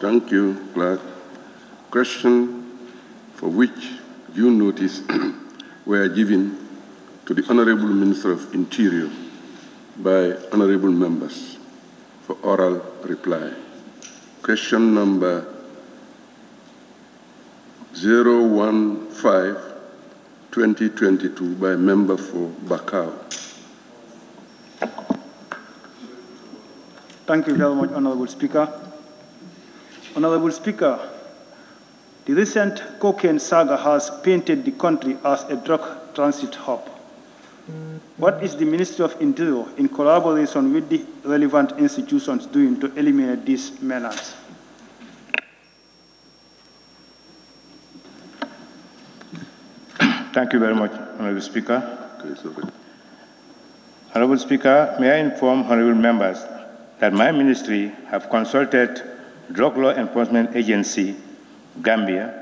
Thank you, Clerk. Question for which due notice were given to the Honorable Minister of Interior by honorable members for oral reply. Question number 015-2022 by member for Bakau. Thank you very much, Honorable Speaker. Honorable Speaker, the recent cocaine saga has painted the country as a drug transit hub. What is the Ministry of Interior, in collaboration with the relevant institutions, doing to eliminate this menace? Thank you very much, Honorable Speaker. Honorable Speaker, may I inform honorable members that my ministry have consulted Drug Law Enforcement Agency, Gambia,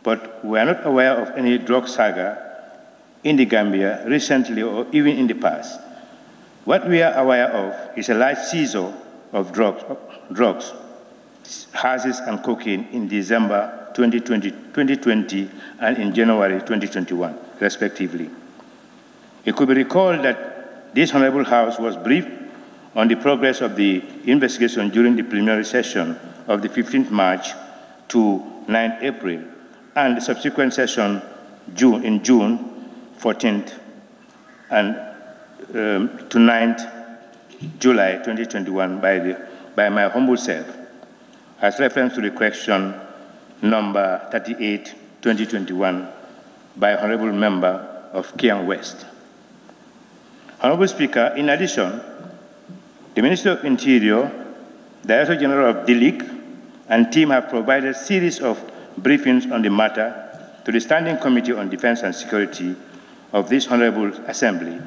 but we are not aware of any drug saga in the Gambia recently or even in the past. What we are aware of is a large seizure of drugs, hashish and cocaine in December 2020 and in January 2021, respectively. It could be recalled that this Honorable House was briefed on the progress of the investigation during the preliminary session of the 15th March to 9th April, and the subsequent session in June 14th and to 9th July 2021 by my humble self, as reference to the question number 38, 2021, by Honorable Member of Kiang West. Honorable Speaker, in addition, the Ministry of Interior, Director General of DILIC, and team have provided a series of briefings on the matter to the Standing Committee on Defense and Security of this Honorable Assembly,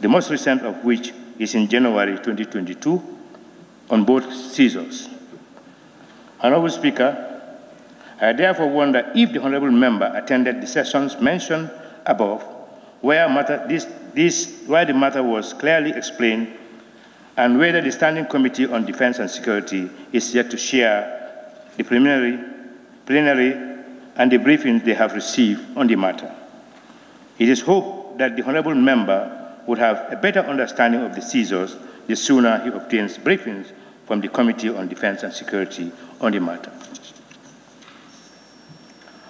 the most recent of which is in January 2022 on both seizures. Honorable Speaker, I therefore wonder if the Honorable Member attended the sessions mentioned above, where the matter was clearly explained, and whether the Standing Committee on Defense and Security is yet to share the plenary and the briefings they have received on the matter. It is hoped that the Honorable Member would have a better understanding of the seizures the sooner he obtains briefings from the Committee on Defense and Security on the matter.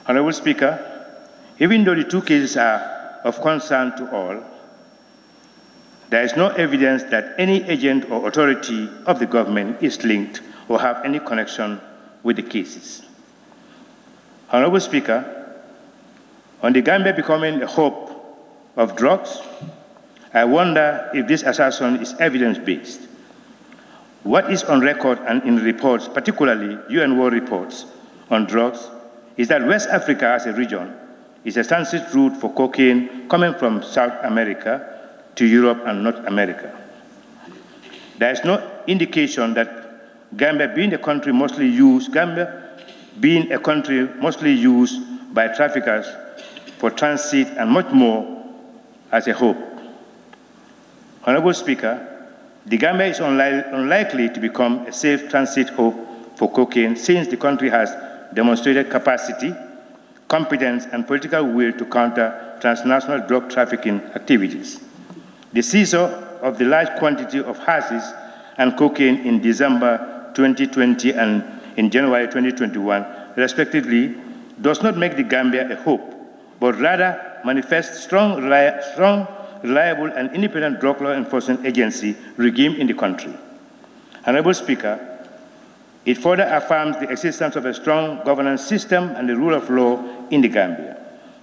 Honorable Speaker, even though the two cases are of concern to all, there is no evidence that any agent or authority of the government is linked or have any connection with the cases. Honorable Speaker, on the Gambia becoming a hub of drugs, I wonder if this assertion is evidence-based. What is on record and in reports, particularly UN War reports on drugs, is that West Africa as a region is a transit route for cocaine coming from South America to Europe and North America. There is no indication that Gambia being a country mostly used by traffickers for transit and much more as a hope. Honorable Speaker, the Gambia is unlikely to become a safe transit hub for cocaine since the country has demonstrated capacity, competence, and political will to counter transnational drug trafficking activities. The seizure of the large quantity of hashish and cocaine in December 2020 and in January 2021, respectively, does not make the Gambia a hope, but rather manifests strong, reliable, and independent drug law enforcement agency regime in the country. Honorable Speaker, it further affirms the existence of a strong governance system and the rule of law in the Gambia.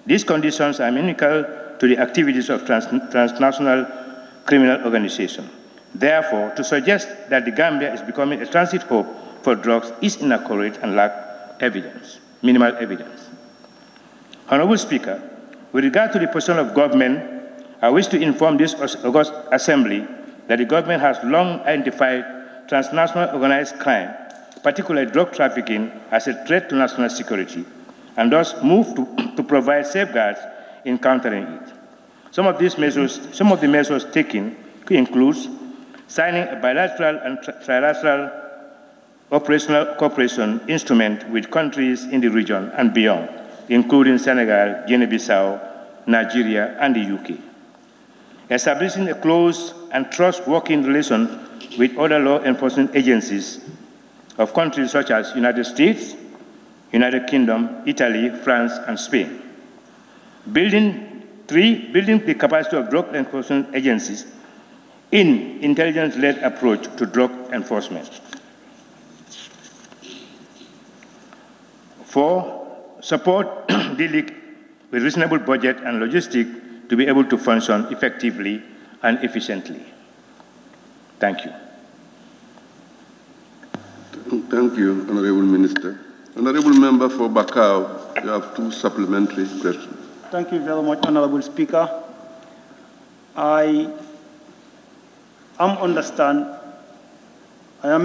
These conditions are inimical to the activities of transnational criminal organizations. Therefore, to suggest that the Gambia is becoming a transit hub for drugs is inaccurate and lacks evidence, minimal evidence. Honorable Speaker, with regard to the position of government, I wish to inform this August Assembly that the government has long identified transnational organized crime, particularly drug trafficking, as a threat to national security, and thus moved to provide safeguards in countering it. Some of the measures taken include signing a bilateral and trilateral operational cooperation instrument with countries in the region and beyond, including Senegal, Guinea-Bissau, Nigeria, and the UK. Establishing a close and trust-working relation with other law enforcement agencies of countries such as United States, United Kingdom, Italy, France, and Spain. Building the capacity of drug enforcement agencies in intelligence-led approach to drug enforcement. 4, support the league with reasonable budget and logistics to be able to function effectively and efficiently. Thank you. Thank you, Honorable Minister. Honorable Member for Bakau, you have 2 supplementary questions. Thank you very much, Honorable Speaker. I am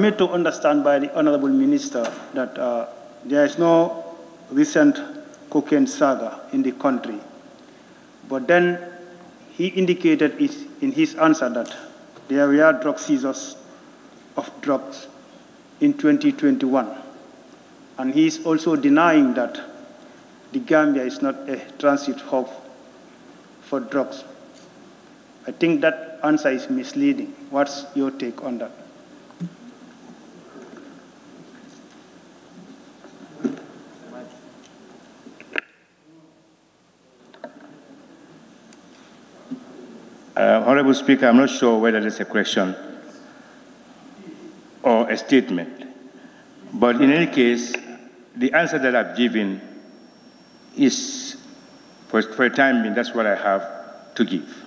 made to understand by the Honorable Minister that there is no recent cocaine saga in the country. But then he indicated in his answer that there were drug seizures of drugs in 2021. And he is also denying that the Gambia is not a transit hub for drugs. I think that answer is misleading. What's your take on that? Honorable Speaker, I'm not sure whether it's a question or a statement. But in any case, the answer that I've given is, for a time being, that's what I have to give.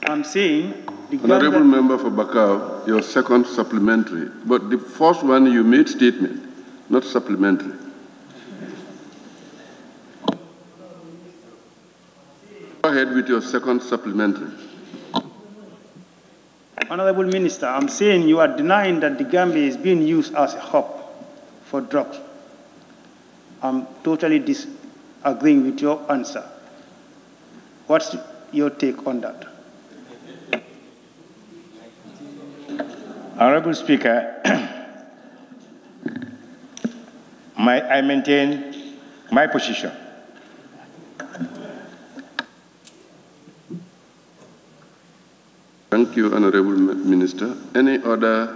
I'm saying the Honorable Member for Bakau, your second supplementary. But the first one you made statement, not supplementary. Go ahead with your second supplementary. Honorable Minister, I'm saying you are denying that the Gambia is being used as a hub for drugs. I'm totally disagreeing with your answer. What's your take on that? Honorable Speaker, I maintain my position. Thank you, Honorable Minister. Any other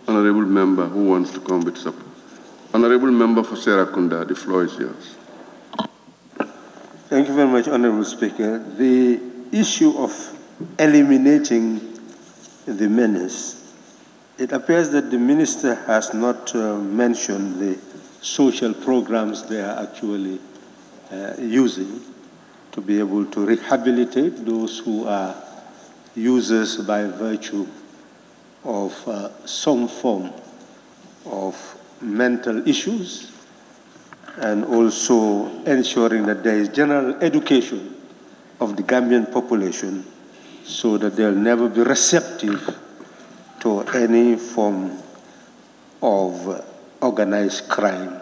honorable member who wants to come with support? Honorable Member for Serakunda, the floor is yours. Thank you very much, Honorable Speaker. The issue of eliminating the menace, it appears that the minister has not mentioned the social programs they are actually using to be able to rehabilitate those who are users by virtue of some form of mental issues, and also ensuring that there is general education of the Gambian population so that they'll never be receptive to any form of organized crime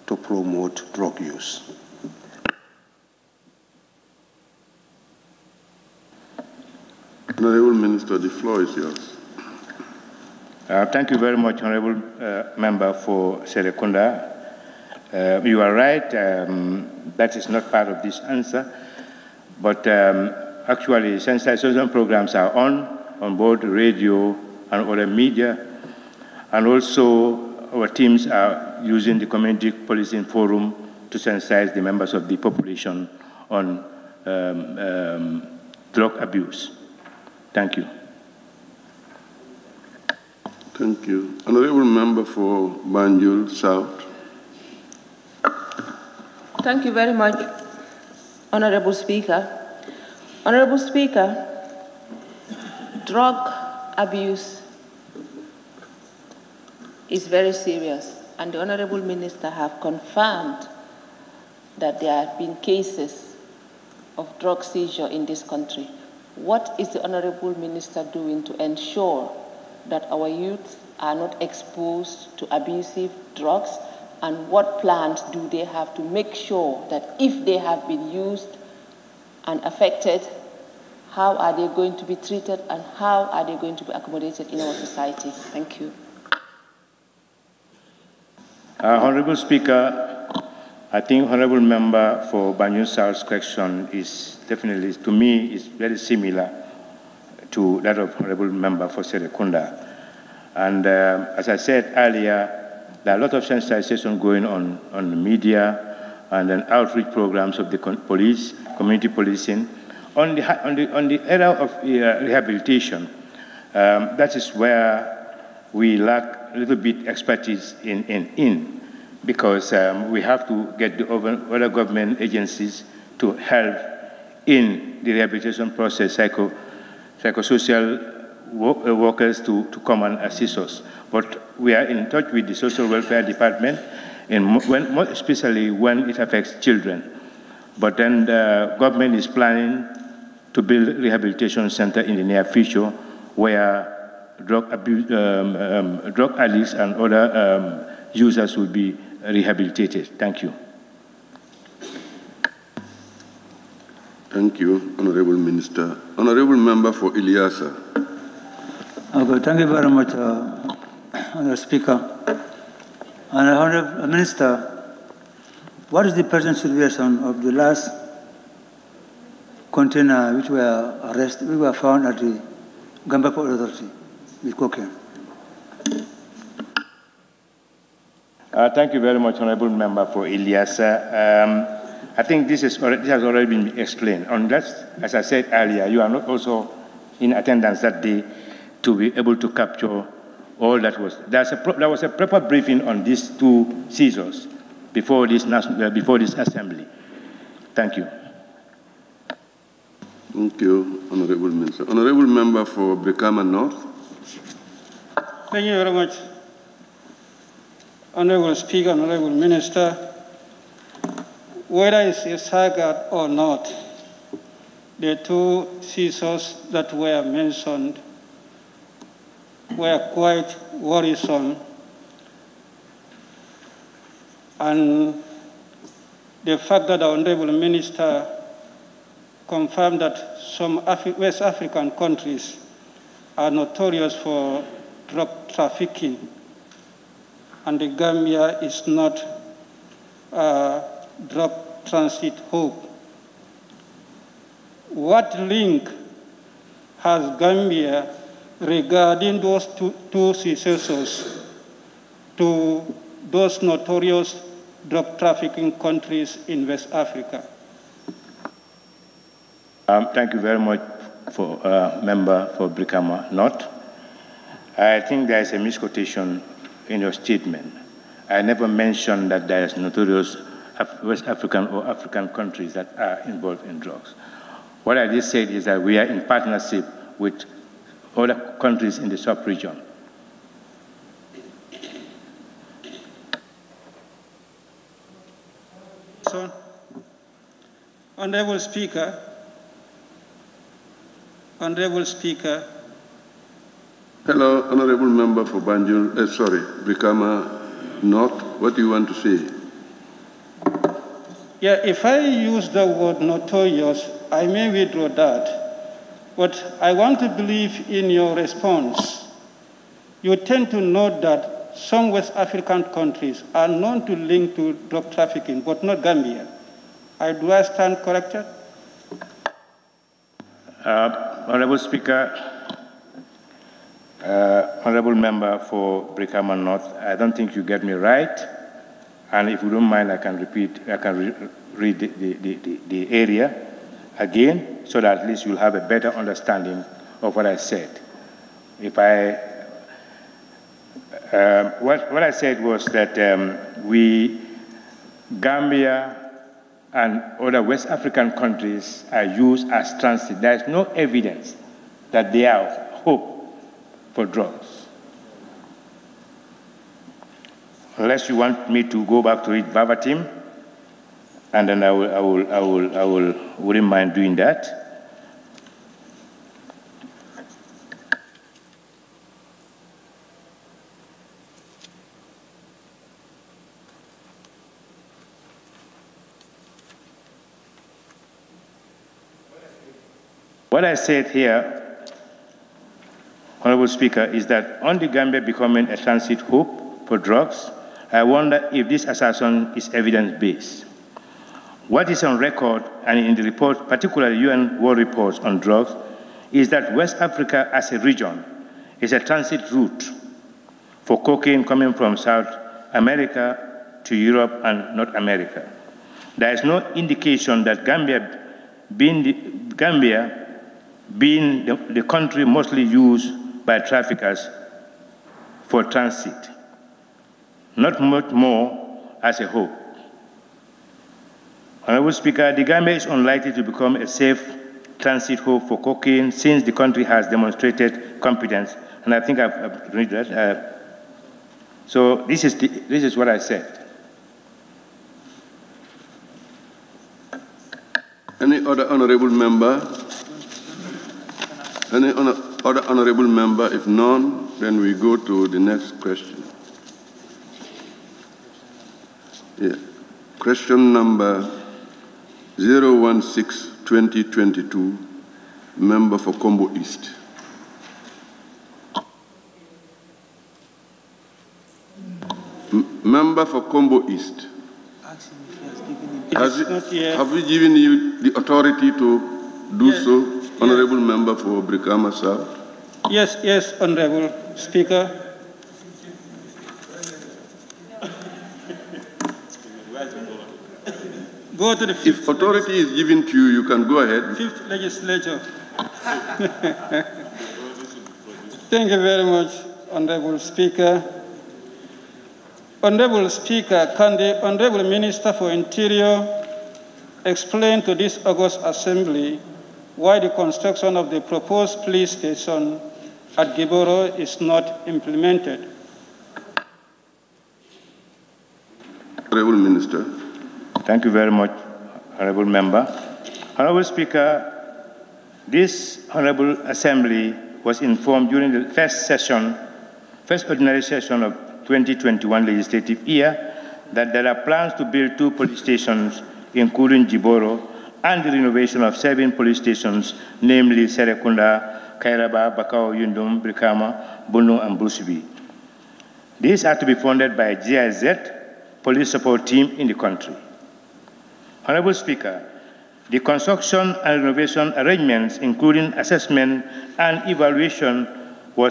to promote drug use. Honorable Minister, the floor is yours. Thank you very much, Honorable Member for Serekunda. You are right, that is not part of this answer, but actually sensitization programs are on board radio and other media, and also our teams are using the Community Policing Forum to sensitize the members of the population on drug abuse. Thank you. Thank you. Honorable Member for Banjul South. Thank you very much, Honorable Speaker. Honorable Speaker, drug abuse is very serious, and the Honorable Minister have confirmed that there have been cases of drug seizure in this country. What is the Honorable Minister doing to ensure that our youth are not exposed to abusive drugs, and what plans do they have to make sure that if they have been used and affected, how are they going to be treated and how are they going to be accommodated in our society? Thank you. Honorable Speaker, I think Honorable Member for Banjul South's question is definitely, to me, is very similar to that of Honorable Member for Serekunda. And as I said earlier, there are a lot of sensitization going on the media and then outreach programs of the police, community policing. On the area of rehabilitation, that is where we lack a little bit expertise in because we have to get the other government agencies to help in the rehabilitation process, psychosocial workers to come and assist us. But we are in touch with the social welfare department, especially when it affects children. But then the government is planning to build a rehabilitation center in the near future where drug addicts and other users will be rehabilitated. Thank you. Thank you, Honorable Minister. Honorable Member for Ilyasa. Okay, thank you very much, Honorable Speaker. Honorable Minister, what is the present situation of the last container which were found at the Gambia Port Authority with cocaine? Thank you very much, Honorable Member for Ilyasa. I think this has already been explained. Unless, as I said earlier, you are not also in attendance that day to be able to capture all that was. There was a proper briefing on these two seizures before this assembly. Thank you. Thank you, Honorable Minister. Honorable Member for Brikama North. Thank you very much, Honorable Speaker, Honorable Minister. Whether it's a saga or not, the two seizures that were mentioned were quite worrisome. And the fact that the Honorable Minister confirmed that some West African countries are notorious for drug trafficking, and the Gambia is not a drug transit hub. What link has Gambia regarding those two seizures to those notorious drug trafficking countries in West Africa? Thank you very much for Member for Brikama North. I think there is a misquotation in your statement. I never mentioned that there is notorious West African or African countries that are involved in drugs. What I just said is that we are in partnership with other countries in the sub-region. So, Honorable Speaker, Hello, Honorable Member for Banjul, Brikama North. What do you want to say? Yeah, if I use the word notorious, I may withdraw that. But I want to believe in your response. You tend to note that some West African countries are known to link to drug trafficking, but not Gambia. Do I stand corrected? Honorable Speaker, Honorable Member for Brikama North, I don't think you get me right. And if you don't mind, I can read the area again, so that at least you'll have a better understanding of what I said. If what I said was that Gambia and other West African countries are used as transit. There is no evidence that they are hope for drugs. Unless you want me to go back to it verbatim, and then I wouldn't mind doing that. What I said here, Honorable Speaker, is that on the Gambia becoming a transit hub for drugs, I wonder if this assertion is evidence-based. What is on record and in the report, particularly UN World Reports on Drugs, is that West Africa as a region is a transit route for cocaine coming from South America to Europe and North America. There is no indication that Gambia being the country mostly used by traffickers for transit, not much more as a whole. Honorable Speaker, the Gambia is unlikely to become a safe transit hub for cocaine since the country has demonstrated competence, and I think I've read that. So this is what I said. Any other honorable member? Any other honorable member? If none, then we go to the next question. Yeah. Question number 016-2022, member for Combo East. Member for Combo East. Have we given you the authority to do so, honorable member for Brikama South? Yes, honorable Speaker. Go to the fifth. If authority is given to you, you can go ahead. Fifth legislature. Thank you very much, honorable Speaker. Honorable Speaker, can the Honorable Minister for Interior explain to this August Assembly why the construction of the proposed police station at Giboro is not implemented? Honorable Minister. Thank you very much, Honorable Member. Honorable Speaker, this Honorable Assembly was informed during the first ordinary session of 2021 legislative year that there are plans to build 2 police stations, including Giboro, and the renovation of 7 police stations, namely Serekunda, Kairaba, Bakau, Yundum, Brikama, Bunu, and Brusubi. These are to be funded by GIZ, police support team in the country. Honorable Speaker, the construction and renovation arrangements, including assessment and evaluation, were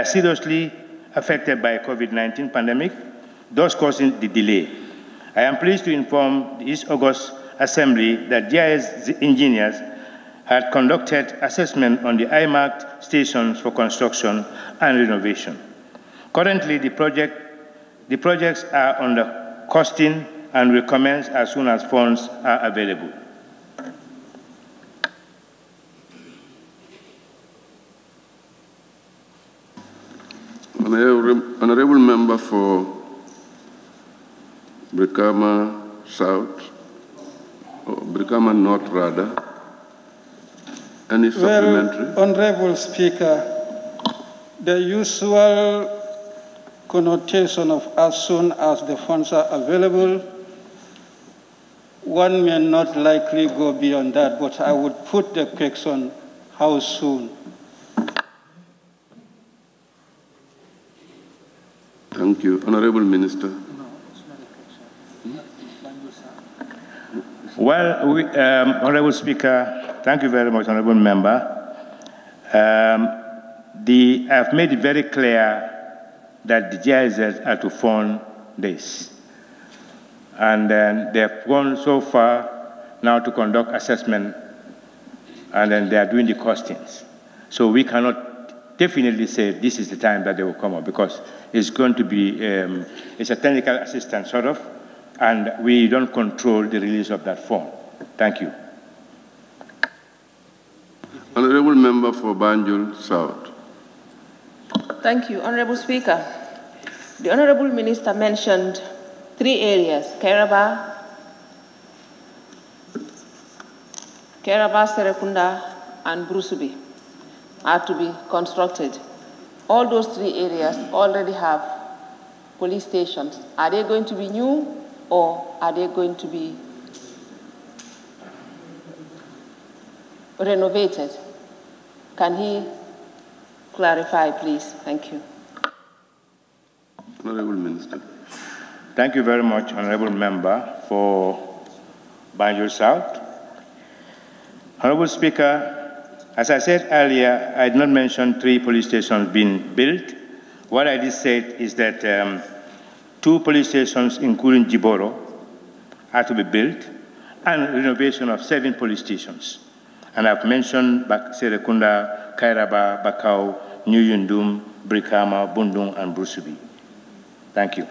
seriously affected by COVID-19 pandemic, thus causing the delay. I am pleased to inform this August Assembly that GIS engineers had conducted assessment on the I-marked stations for construction and renovation. Currently, the projects are under costing and will commence as soon as funds are available. Honorable member for Brikama South, or Brikama North rather. Any supplementary? Well, Honorable Speaker, the usual connotation of as soon as the funds are available, one may not likely go beyond that, but I would put the question, how soon? Thank you. Honorable Minister. Well, Honorable Speaker, thank you very much, Honorable Member. I've made it very clear that the GIZ are to fund this. And then they have gone so far now to conduct assessment, and then they are doing the costings. So we cannot definitely say this is the time that they will come up, because it's going to be, it's a technical assistance sort of, and we don't control the release of that fund. Thank you. Honorable Member for Banjul South. Thank you, Honorable Speaker. The Honorable Minister mentioned 3 areas, Kairaba, Serekunda, and Brusubi, are to be constructed. All those 3 areas already have police stations. Are they going to be new, or are they going to be renovated? Can he clarify, please? Thank you. Honorable Minister. Thank you very much, Honorable Member, for Banjul South. Honorable Speaker, as I said earlier, I did not mention 3 police stations being built. What I did say is that 2 police stations, including Jiboro, are to be built, and renovation of 7 police stations. And I've mentioned Serekunda, Kairaba, Bakau, New Yundum, Brikama, Bundung, and Brusubi. Thank you.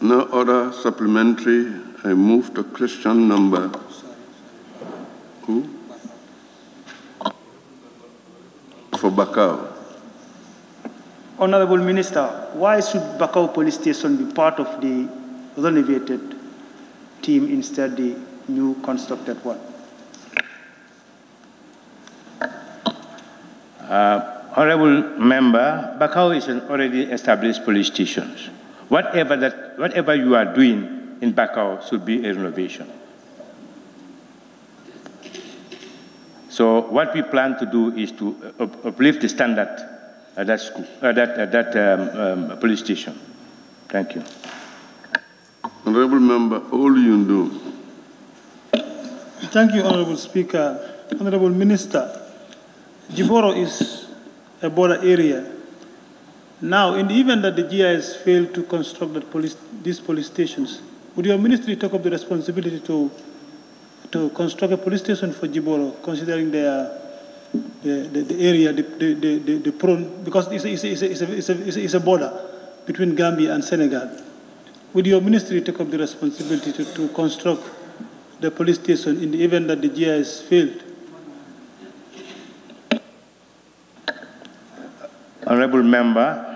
No other supplementary. I move to question number. Who? For Bakau. Honorable Minister, why should Bakau Police Station be part of the renovated team instead the new constructed one? Honorable Member, Bakau is an already established police station. Whatever you are doing in Bakau should be a renovation. So what we plan to do is to uplift the standard at that school, police station. Thank you. Honorable Member, all you do. Thank you, Honorable Speaker. Honorable Minister, Jiboro is a border area. Now, in the event that the GIS fail to construct these police stations, would your ministry take up the responsibility to construct a police station for Jiboro, considering the area, the prone, because it's a border between Gambia and Senegal. Would your ministry take up the responsibility to construct the police station in the event that the GIS failed? Honorable Member,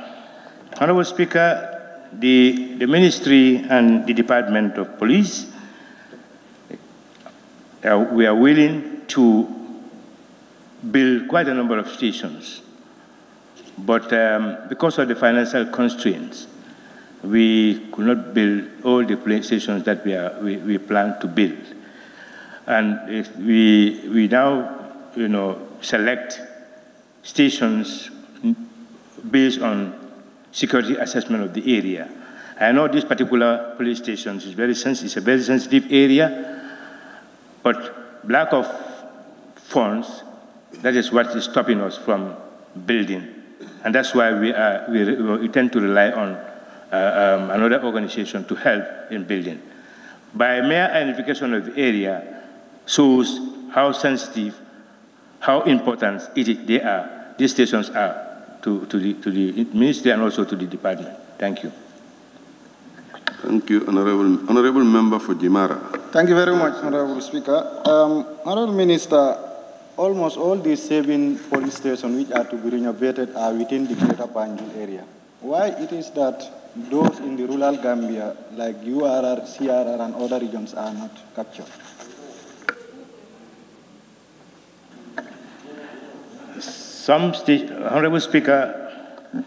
Honorable Speaker, the Ministry and the Department of Police, we are willing to build quite a number of stations, but because of the financial constraints, we could not build all the police stations that we plan to build. And if we now, select stations based on security assessment of the area. I know this particular police station is a very sensitive area, but lack of funds, that is what is stopping us from building. And that's why we tend to rely on another organization to help in building. By mere identification of the area shows how sensitive, how important these stations are to the ministry and also to the department. Thank you. Thank you, Honorable Member for Jimara. Thank you very much, Honorable Speaker. Honorable Minister, almost all these 7 police stations which are to be renovated are within the Greater Banjul area. Why it is that those in the rural Gambia, like URR, CRR, and other regions, are not captured? Honorable Speaker,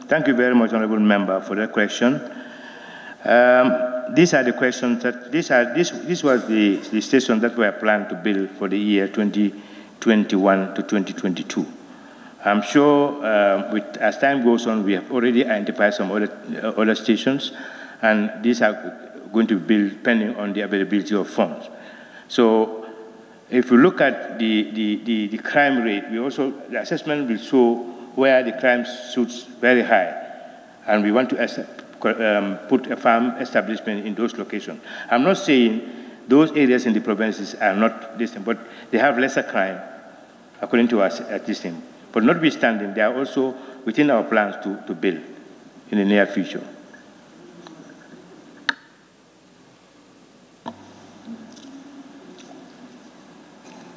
thank you very much, Honorable Member, for that question. These are the questions that this was the station that we are planned to build for the year 2021 to 2022. I'm sure as time goes on, we have already identified some other stations, and these are going to be built depending on the availability of funds. So if we look at the crime rate, the assessment will show where the crime shoots very high, and we want to put a farm establishment in those locations. I'm not saying those areas in the provinces are not distant, but they have lesser crime, according to us at this time. But notwithstanding, they are also within our plans to build in the near future.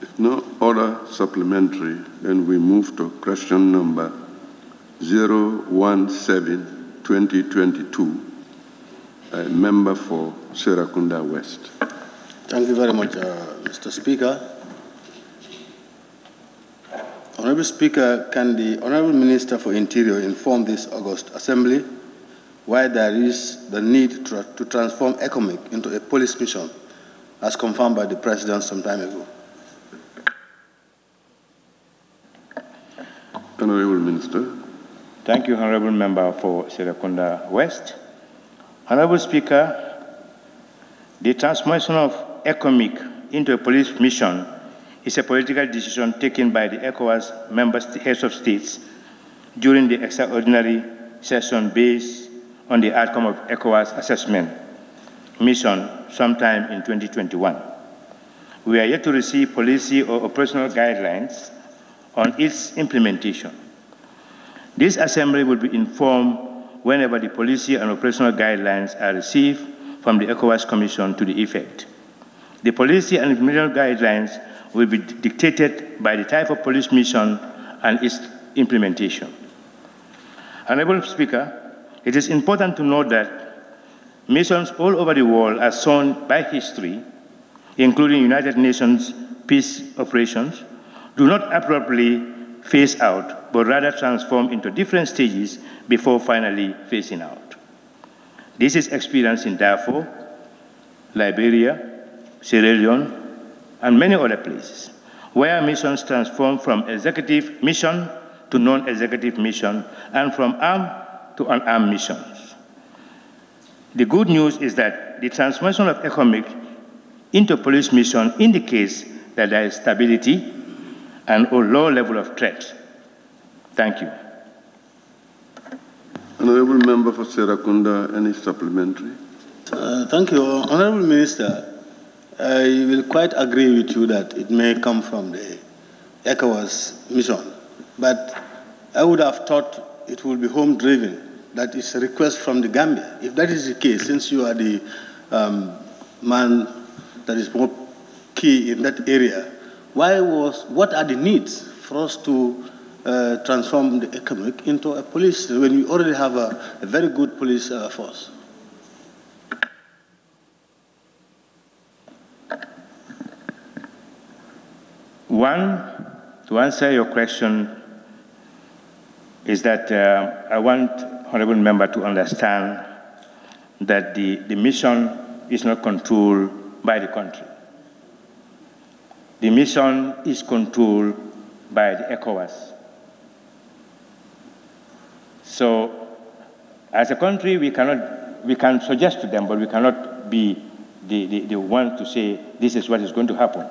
If no other supplementary, then we move to question number 017-2022, a member for Serekunda West. Thank you very much, Mr. Speaker. Honorable Speaker, can the Honorable Minister for Interior inform this August Assembly why there is the need to transform ECOMIC into a police mission, as confirmed by the President some time ago? Honorable Minister. Thank you, Honorable Member for Serekunda West. Honorable Speaker, the transformation of ECOMIC into a police mission is a political decision taken by the ECOWAS heads of states during the extraordinary session based on the outcome of ECOWAS assessment mission sometime in 2021. We are yet to receive policy or operational guidelines on its implementation. This Assembly will be informed whenever the policy and operational guidelines are received from the ECOWAS Commission to the effect. The policy and implementation guidelines will be dictated by the type of police mission and its implementation. Honorable Speaker, it is important to note that missions all over the world are shown by history, including United Nations peace operations, do not abruptly phase out, but rather transform into different stages before finally phasing out. This is experienced in Darfur, Liberia, Sierra Leone, and many other places, where missions transform from executive mission to non-executive mission, and from armed to unarmed missions. The good news is that the transformation of ECOMIC into police mission indicates that there is stability and a low level of threat. Thank you. Honorable Member for Serekunda, any supplementary? Thank you. Honorable Minister, I will quite agree with you that it may come from the ECOWAS mission, but I would have thought it would be home-driven. That is a request from the Gambia. If that is the case, since you are the man that is more key in that area, what are the needs for us to transform the ECOMIC into a police when we already have a very good police force? One, to answer your question, is that I want Honorable Member to understand that the mission is not controlled by the country. The mission is controlled by the ECOWAS. So, as a country, we can suggest to them, but we cannot be the one to say this is what is going to happen.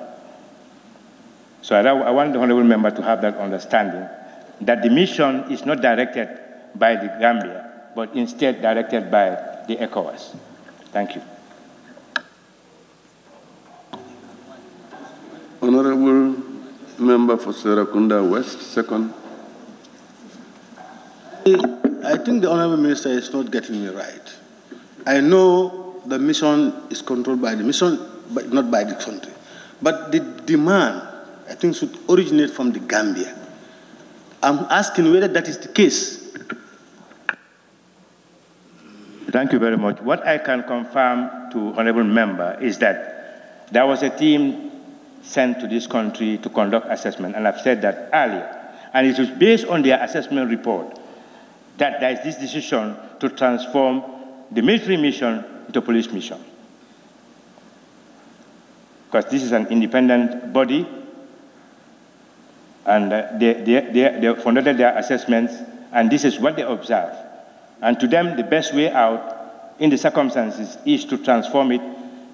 So I want the Honorable Member to have that understanding, that the mission is not directed by the Gambia, but instead directed by the ECOWAS. Thank you. Honorable Member for Serekunda West, second. I think the Honorable Minister is not getting me right. I know the mission is controlled by the mission, but not by the country. But the demand, I think, should originate from the Gambia. I'm asking whether that is the case. Thank you very much. What I can confirm to Honorable Member is that there was a team sent to this country to conduct assessment, and I've said that earlier. And it was based on their assessment report that there is this decision to transform the military mission into a police mission. Because this is an independent body, and they conducted their assessments, and this is what they observe. And to them, the best way out in the circumstances is to transform it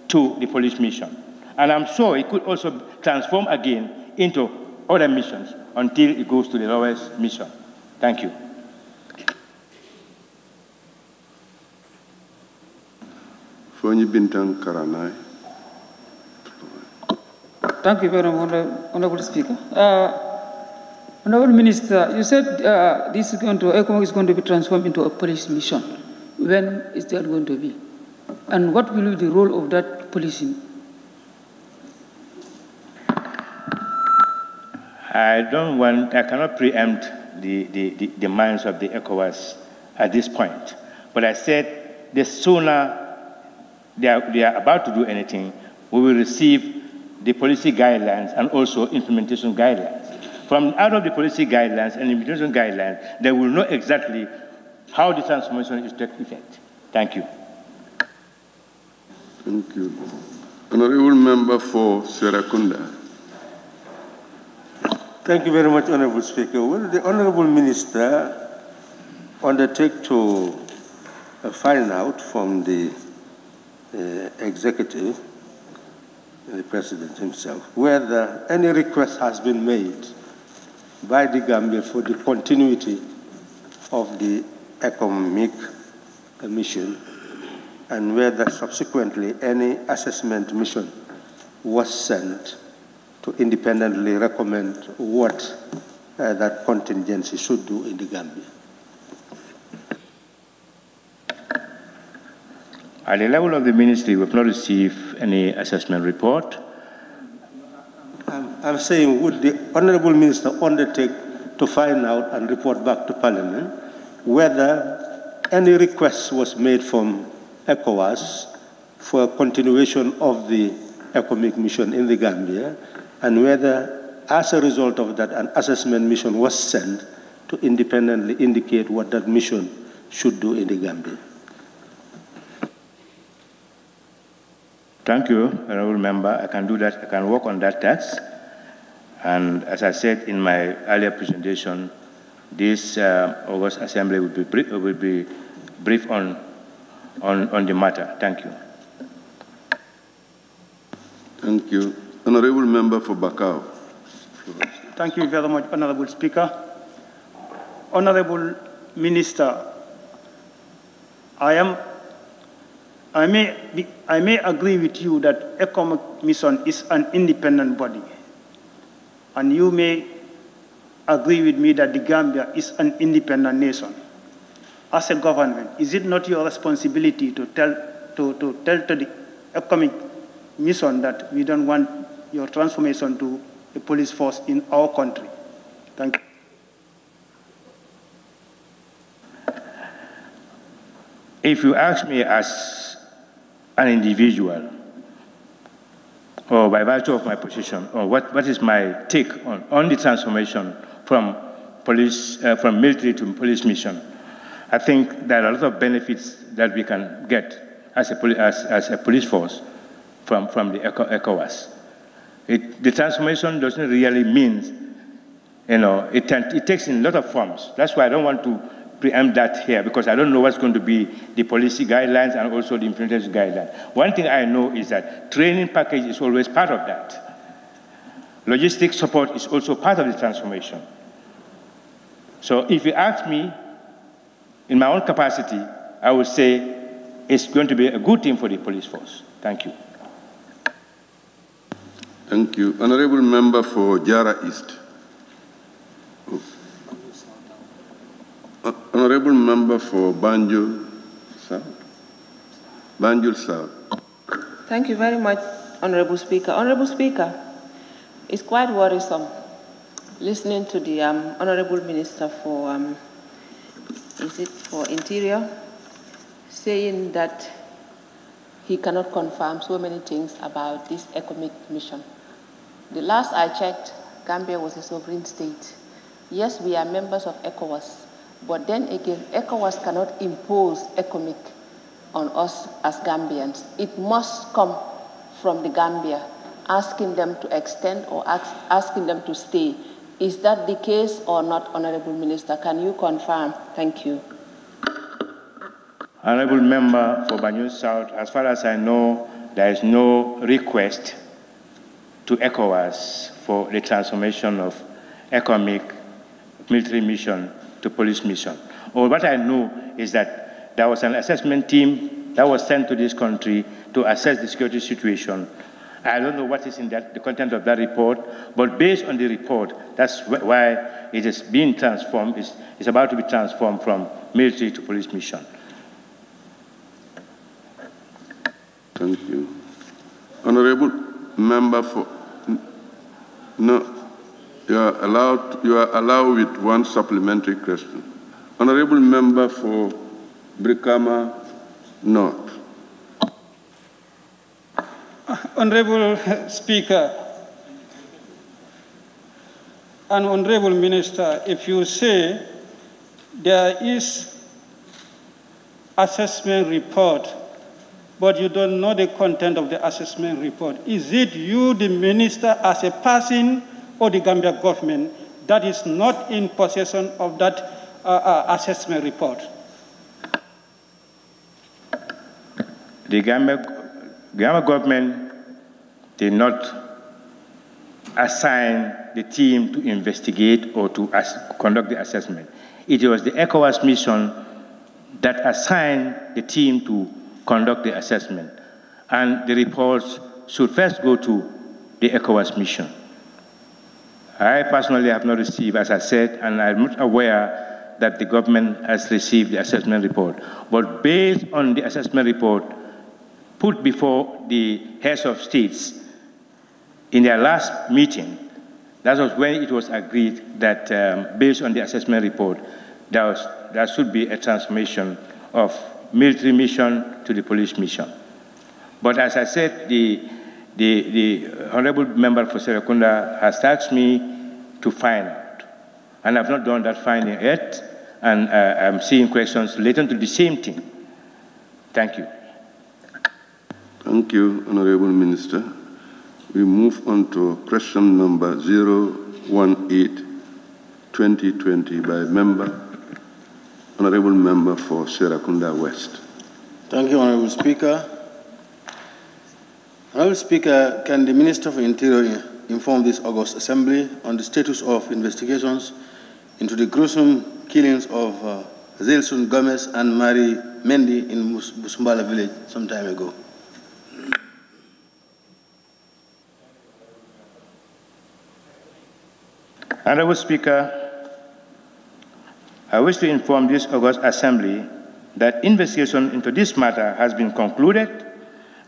to the police mission. And I'm sure it could also transform again into other missions until it goes to the lowest mission. Thank you. Fonyi Bintang Karanai. Thank you very much, Honorable Speaker. Honorable Minister, you said ECOMIC is going to be transformed into a police mission. When is that going to be? And what will be the role of that policing? I cannot preempt the minds of the ECOWAS at this point. But I said the sooner they are about to do anything, we will receive the policy guidelines and also implementation guidelines. From out of the policy guidelines and implementation guidelines, they will know exactly how the transformation is to take effect. Thank you. Thank you. Honorable Member for Serekunda. Thank you very much, Honorable Speaker. Well, the Honorable Minister undertake to find out from the executive, the president himself, whether any request has been made by the Gambia for the continuity of the economic mission, and whether subsequently any assessment mission was sent to independently recommend what that contingency should do in the Gambia. At the level of the ministry, we have not received any assessment report. I'm saying, would the Honorable Minister undertake to find out and report back to Parliament whether any request was made from ECOWAS for a continuation of the economic mission in the Gambia, and whether, as a result of that, an assessment mission was sent to independently indicate what that mission should do in the Gambia? Thank you, Honourable Member. I can do that. I can work on that task. And as I said in my earlier presentation, this August Assembly will be brief on the matter. Thank you. Thank you. Honourable Member for Bakau. Thank you very much, Honourable Speaker. Honourable Minister, I may agree with you that Economic Mission is an independent body, and you may agree with me that the Gambia is an independent nation. As a government, is it not your responsibility to tell to the Economic Mission that we don't want your transformation to a police force in our country? Thank you. If you ask me as an individual, or by virtue of my position, or what is my take on the transformation from military to police mission, I think there are a lot of benefits that we can get as a police force from the ECOWAS. The transformation doesn't really mean, it takes in a lot of forms. That's why I don't want to preempt that here, because I don't know what's going to be the policy guidelines and also the implementation guidelines. One thing I know is that training package is always part of that. Logistic support is also part of the transformation. So if you ask me, in my own capacity, I would say it's going to be a good thing for the police force. Thank you. Thank you. Honourable Member for Jara East. Honourable Member for Banjul South. Banjul South. Thank you very much, Honourable Speaker. Honourable Speaker, it's quite worrisome listening to the Honourable Minister for Interior saying that he cannot confirm so many things about this economic mission. The last I checked, Gambia was a sovereign state. Yes, we are members of ECOWAS, but then again, ECOWAS cannot impose economic on us as Gambians. It must come from the Gambia, asking them to extend or asking them to stay. Is that the case or not, Honourable Minister? Can you confirm? Thank you. Honourable Member for Banjul South, as far as I know, there is no request to ECOWAS for the transformation of economic military mission to police mission. Or what I know is that there was an assessment team that was sent to this country to assess the security situation. I don't know what is in the content of that report, but based on the report, that's why it is being transformed, it's about to be transformed from military to police mission. Thank you. Honourable Member for... No, you are allowed with one supplementary question. Honourable Member for Brikama North. Honourable Speaker and Honourable Minister, if you say there is assessment report, but you don't know the content of the assessment report, is it you, the minister, as a person, or the Gambia government that is not in possession of that assessment report? The Gambia government did not assign the team to investigate or to conduct the assessment. It was the ECOWAS mission that assigned the team to conduct the assessment. And the reports should first go to the ECOWAS mission. I personally have not received, as I said, and I'm not aware that the government has received the assessment report. But based on the assessment report put before the heads of states in their last meeting, that was when it was agreed that based on the assessment report, there should be a transformation of military mission to the police mission. But as I said, the Honorable Member for Serekunda has asked me to find out. And I've not done that finding yet, and I'm seeing questions related to the same thing. Thank you. Thank you, Honorable Minister. We move on to question number 018-2020 by Honorable Member for Serekunda West. Thank you, Honorable Speaker. Honorable Speaker, can the Minister for Interior inform this August Assembly on the status of investigations into the gruesome killings of Zilsun Gomez and Mary Mendy in Busumbala village some time ago? Honorable Speaker, I wish to inform this August Assembly that investigation into this matter has been concluded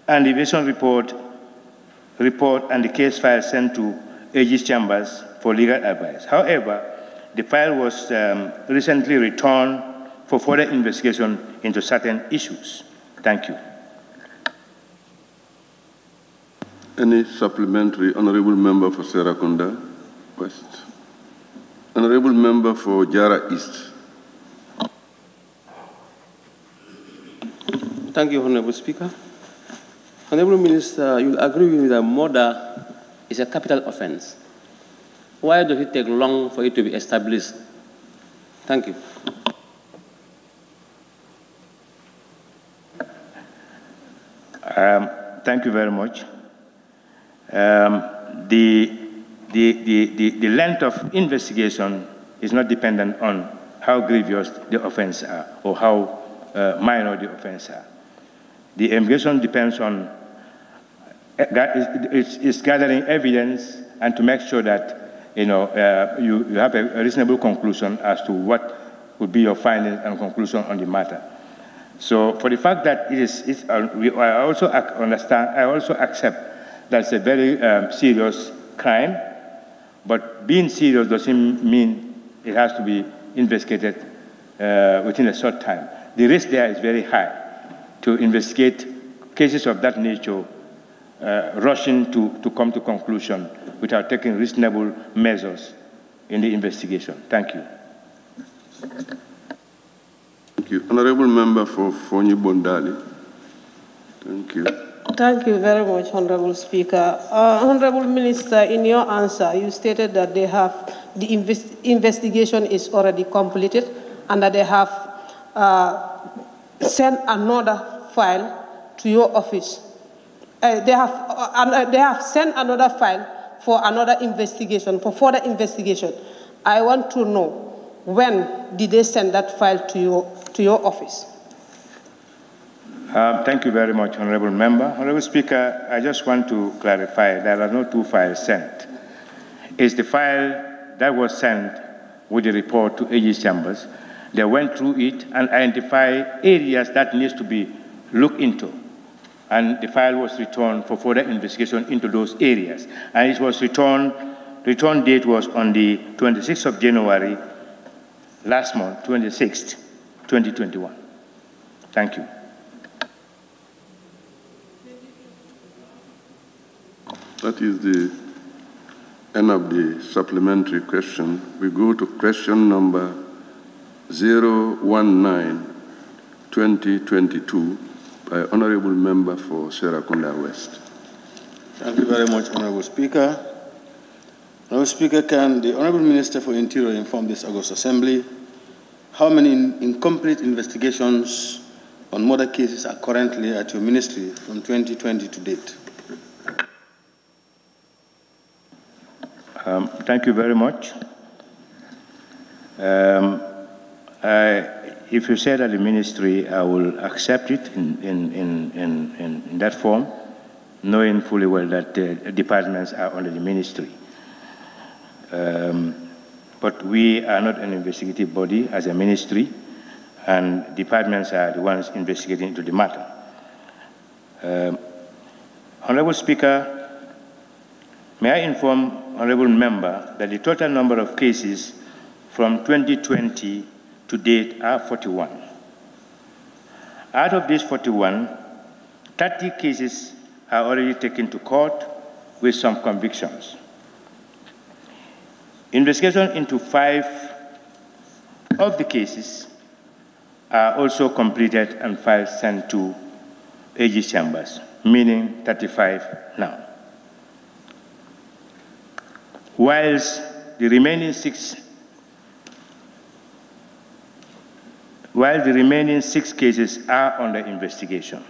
and the investigation report and the case file sent to AG's chambers for legal advice. However, the file was recently returned for further investigation into certain issues. Thank you. Any supplementary? Honorable Member for Serekunda West. Honorable Member for Jara East. Thank you, Honorable Speaker. Honorable Minister, you'll agree with me that murder is a capital offense. Why does it take long for it to be established? Thank you. Thank you very much. The length of investigation is not dependent on how grievous the offense are or how minor the offense are. The investigation depends on it's gathering evidence and to make sure that you have a reasonable conclusion as to what would be your findings and conclusion on the matter. So for the fact that I also accept that it's a very serious crime, but being serious doesn't mean it has to be investigated within a short time. The risk there is very high to investigate cases of that nature, rushing to come to conclusion without taking reasonable measures in the investigation. Thank you. Thank you. Honorable Member for Fonyi Bondali. Thank you. Thank you very much, Honorable Speaker. Honorable Minister, in your answer, you stated that the investigation is already completed and that they have sent another file to your office. They have sent another file for another investigation, for further investigation. I want to know, when did they send that file to your office? Thank you very much, Honorable Member. Honorable Speaker, I just want to clarify there are no two files sent. It's the file that was sent with the report to AG's chambers. They went through it and identified areas that needs to be looked into. And the file was returned for further investigation into those areas. And it was return date was on the 26th of January last month, 26th, 2021. Thank you. That is the end of the supplementary question. We go to question number 019-2022 by Honorable Member for Serekunda West. Thank you very much, Honorable Speaker. Honorable Speaker, can the Honorable Minister for Interior inform this August Assembly how many incomplete investigations on murder cases are currently at your ministry from 2020 to date? Thank you very much. If you say that the ministry, I will accept it in that form, knowing fully well that departments are under the ministry. But we are not an investigative body as a ministry, and departments are the ones investigating into the matter. Honorable Speaker, may I inform Honorable Member that the total number of cases from 2020 to date are 41. Out of these 41, 30 cases are already taken to court with some convictions. Investigation into 5 of the cases are also completed and files sent to AG chambers, meaning 35 now. Whilst the remaining 6 cases are under investigation.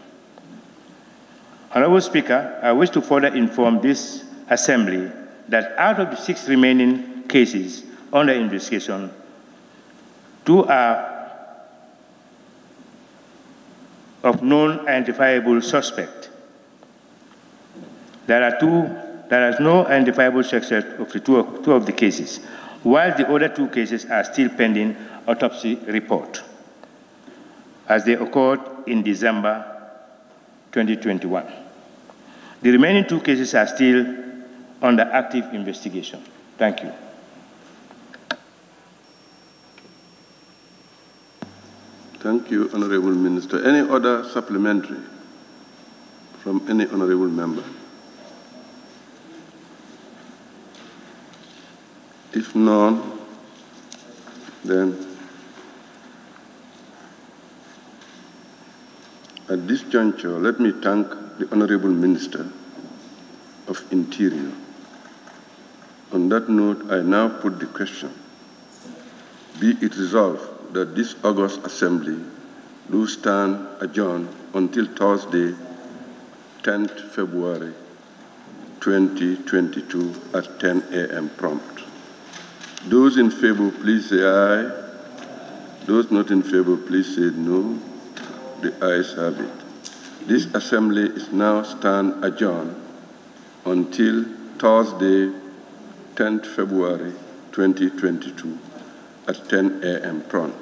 Honorable Speaker, I wish to further inform this Assembly that out of the 6 remaining cases under investigation, 2 are of non-identifiable suspect. There is no identifiable suspect of the two of the cases, while the other 2 cases are still pending autopsy report, as they occurred in December 2021. The remaining 2 cases are still under active investigation. Thank you. Thank you, Honorable Minister. Any other supplementary from any honorable member? If none, then at this juncture, let me thank the Honorable Minister of Interior. On that note, I now put the question. Be it resolved that this August Assembly do stand adjourned until Thursday, 10th February 2022 at 10 a.m. prompt. Those in favor, please say aye. Those not in favor, please say no. The ayes have it. This Assembly is now stand adjourned until Thursday, 10th February 2022 at 10 a.m. prompt.